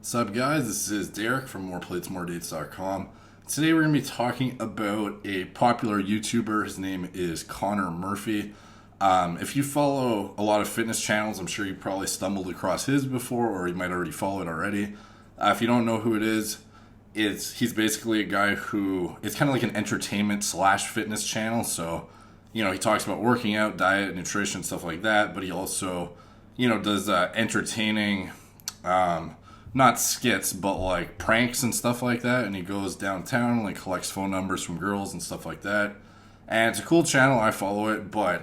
What's up, guys? This is Derek from MorePlatesMoreDates.com. Today we're going to be talking about a popular YouTuber. His name is Connor Murphy. If you follow a lot of fitness channels, I'm sure you probably stumbled across his before, or you might already follow it already. If you don't know who it is, he's basically a guy who, it's kind of like an entertainment slash fitness channel. So, he talks about working out, diet, nutrition, stuff like that, but he also, does entertaining, not skits, but like pranks and stuff like that. And he goes downtown and like collects phone numbers from girls and stuff like that. And it's a cool channel. I follow it. But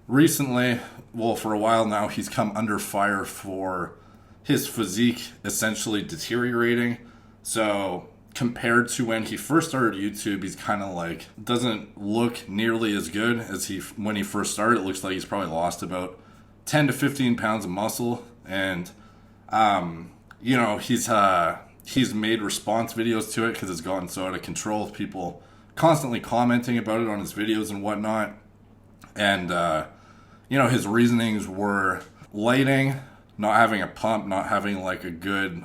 recently, well, for a while now, he's come under fire for his physique essentially deteriorating. So compared to when he first started YouTube, he's kind of like doesn't look nearly as good as when he first started. It looks like he's probably lost about 10 to 15 pounds of muscle. And he's made response videos to it because it's gotten so out of control with people constantly commenting about it on his videos and whatnot. And, his reasonings were lighting, not having a pump, not having like a good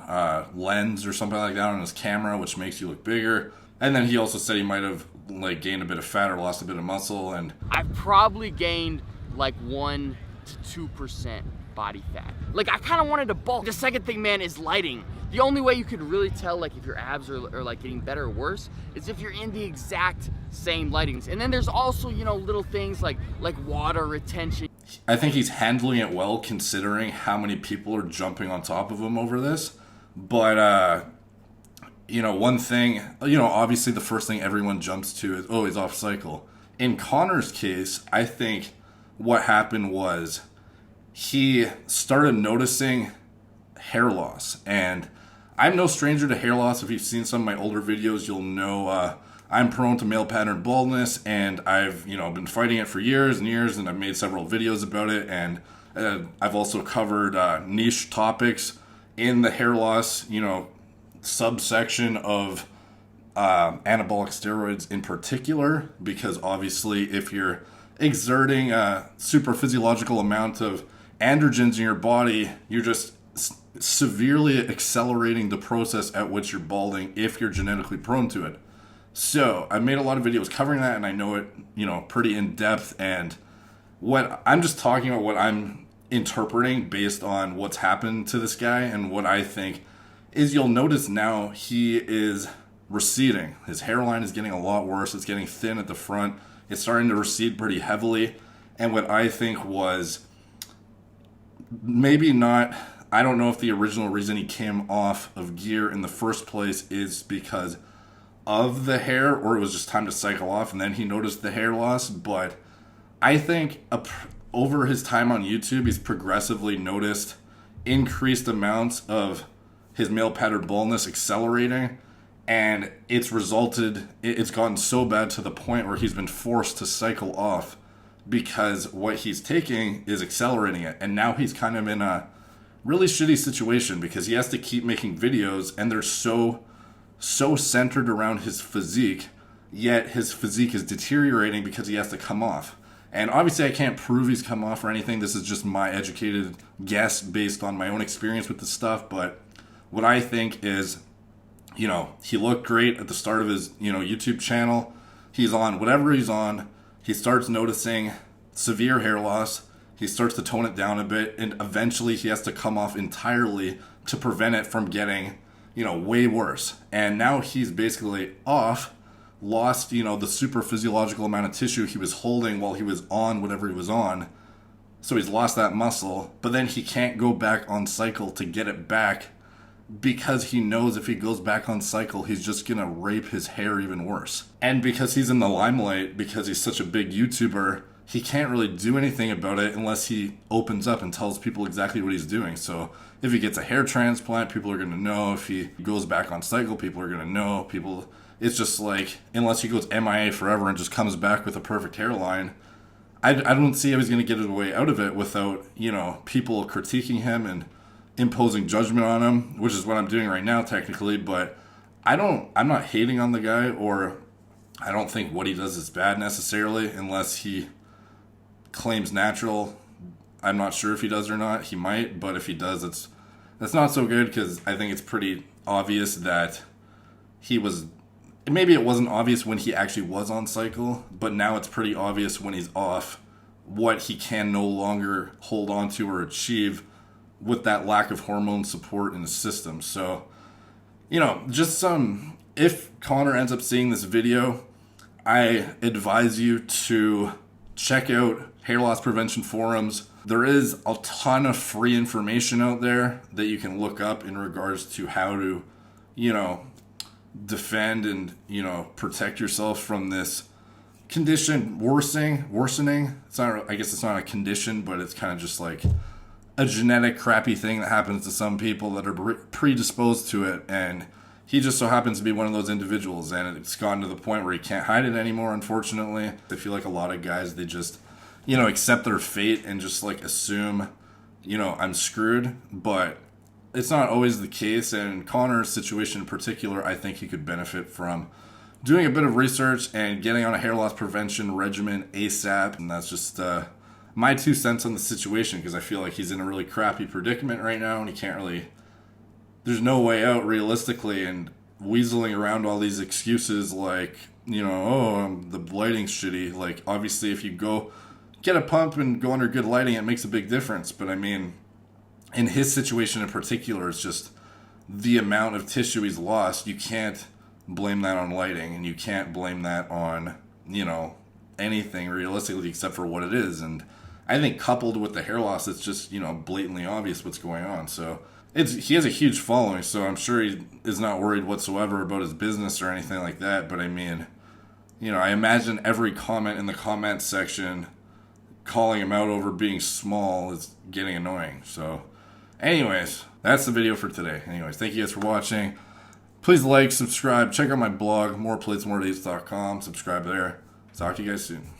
lens or something like that on his camera, which makes you look bigger. And then he also said he might have like gained a bit of fat or lost a bit of muscle. And I've probably gained like 1 to 2% body fat. Like, I kind of wanted to bulk. The second thing, man, is lighting. The only way you could really tell like if your abs are like getting better or worse is if you're in the exact same lightings. And then there's also, little things like water retention. I think he's handling it well considering how many people are jumping on top of him over this. But, one thing, obviously the first thing everyone jumps to is, oh, he's off cycle. In Connor's case, I think what happened was he started noticing hair loss. And I'm no stranger to hair loss. If you've seen some of my older videos, you'll know I'm prone to male pattern baldness, and I've been fighting it for years and years, and I've made several videos about it. And I've also covered niche topics in the hair loss subsection of anabolic steroids in particular, because obviously if you're exerting a super physiological amount of androgens in your body, you're just severely accelerating the process at which you're balding if you're genetically prone to it. So I made a lot of videos covering that, and I know it, pretty in depth. And what I'm just talking about, what I'm interpreting based on what's happened to this guy, and what I think is, you'll notice now he is receding. His hairline is getting a lot worse. It's getting thin at the front. It's starting to recede pretty heavily. And what I think was maybe not, I don't know if the original reason he came off of gear in the first place is because of the hair, or it was just time to cycle off and then he noticed the hair loss. But I think over his time on YouTube, he's progressively noticed increased amounts of his male pattern baldness accelerating, and it's gotten so bad to the point where he's been forced to cycle off because what he's taking is accelerating it. And now he's kind of in a really shitty situation because he has to keep making videos, and they're so centered around his physique, yet his physique is deteriorating because he has to come off. And obviously I can't prove he's come off or anything. This is just my educated guess based on my own experience with this stuff. But what I think is, he looked great at the start of his, YouTube channel. He's on whatever he's on. He starts noticing severe hair loss. He starts to tone it down a bit, and eventually he has to come off entirely to prevent it from getting, way worse. And now he's basically lost, the super physiological amount of tissue he was holding while he was on whatever he was on. So he's lost that muscle, but then he can't go back on cycle to get it back because he knows if he goes back on cycle, he's just going to rape his hair even worse. And because he's in the limelight, because he's such a big YouTuber, he can't really do anything about it unless he opens up and tells people exactly what he's doing. So if he gets a hair transplant, people are going to know. If he goes back on cycle, people are going to know. It's just like, unless he goes MIA forever and just comes back with a perfect hairline, I don't see how he's going to get his way out of it without, people critiquing him and imposing judgment on him, which is what I'm doing right now technically. But I'm not hating on the guy, or I don't think what he does is bad necessarily, unless he claims natural. I'm not sure if he does or not. He might, but if he does, it's That's not so good because I think it's pretty obvious that he was. Maybe it wasn't obvious when he actually was on cycle, but now it's pretty obvious when he's off what he can no longer hold on to or achieve with that lack of hormone support in the system. So, just if Connor ends up seeing this video, I advise you to check out hair loss prevention forums. There is a ton of free information out there that you can look up in regards to how to, defend and, protect yourself from this condition worsening. It's not, I guess it's not a condition, but it's kind of just like a genetic crappy thing that happens to some people that are predisposed to it. And he just so happens to be one of those individuals, and it's gotten to the point where he can't hide it anymore, unfortunately. I feel like a lot of guys, they just, accept their fate and just like assume, I'm screwed, but it's not always the case. And Connor's situation in particular, I think he could benefit from doing a bit of research and getting on a hair loss prevention regimen ASAP. And that's just my 2 cents on the situation, because I feel like he's in a really crappy predicament right now, and he can't really, there's no way out realistically, and weaseling around all these excuses like, the lighting's shitty. Like, obviously if you go get a pump and go under good lighting, it makes a big difference. But I mean, in his situation in particular, it's just the amount of tissue he's lost. You can't blame that on lighting, and you can't blame that on, anything realistically except for what it is. And I think coupled with the hair loss, it's just, blatantly obvious what's going on. So he has a huge following, so I'm sure he is not worried whatsoever about his business or anything like that. But I mean, I imagine every comment in the comment section calling him out over being small is getting annoying. So anyways, that's the video for today. Anyways, thank you guys for watching. Please like, subscribe, check out my blog, moreplates.com. Subscribe there. Talk to you guys soon.